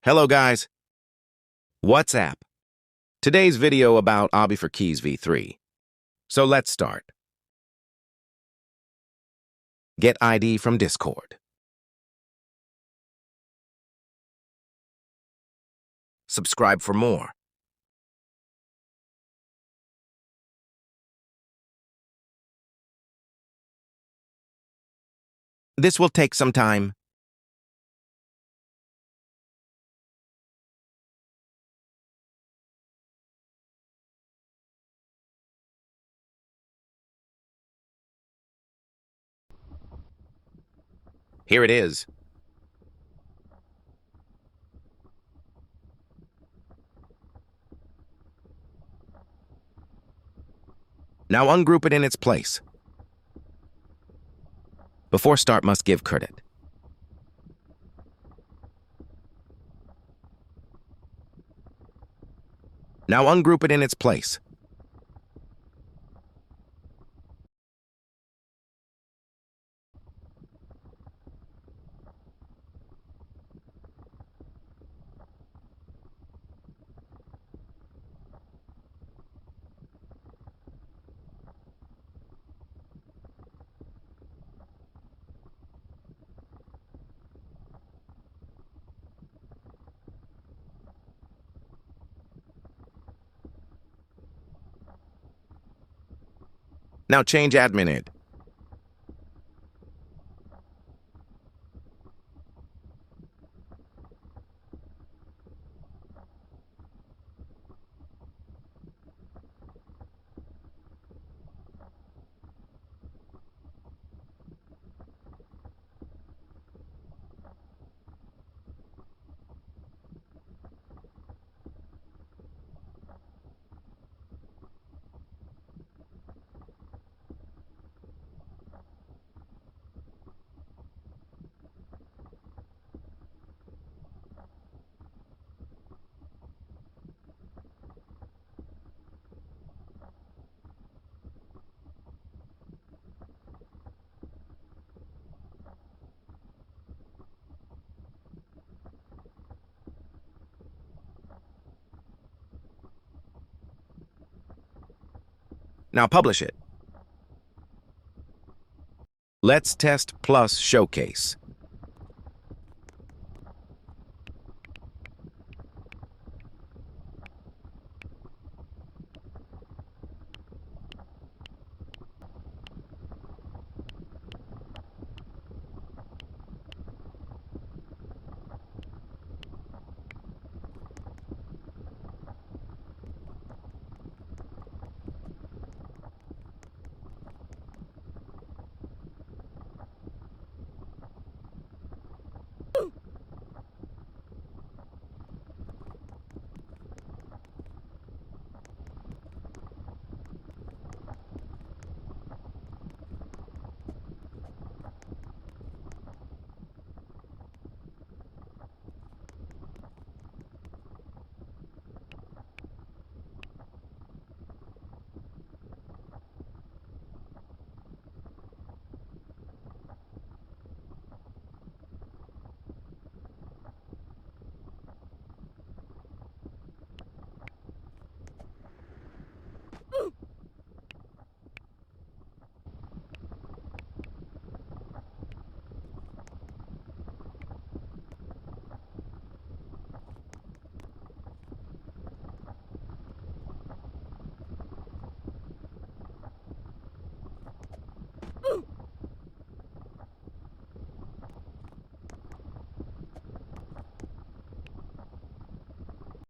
Hello guys, what's up? Today's video about Obby for Keys v3. So let's start. Get ID from Discord. Subscribe for more. This will take some time. Here it is. Now ungroup it in its place. Before start must give credit. Now ungroup it in its place. Now change admin id. Now publish it. Let's test plus showcase.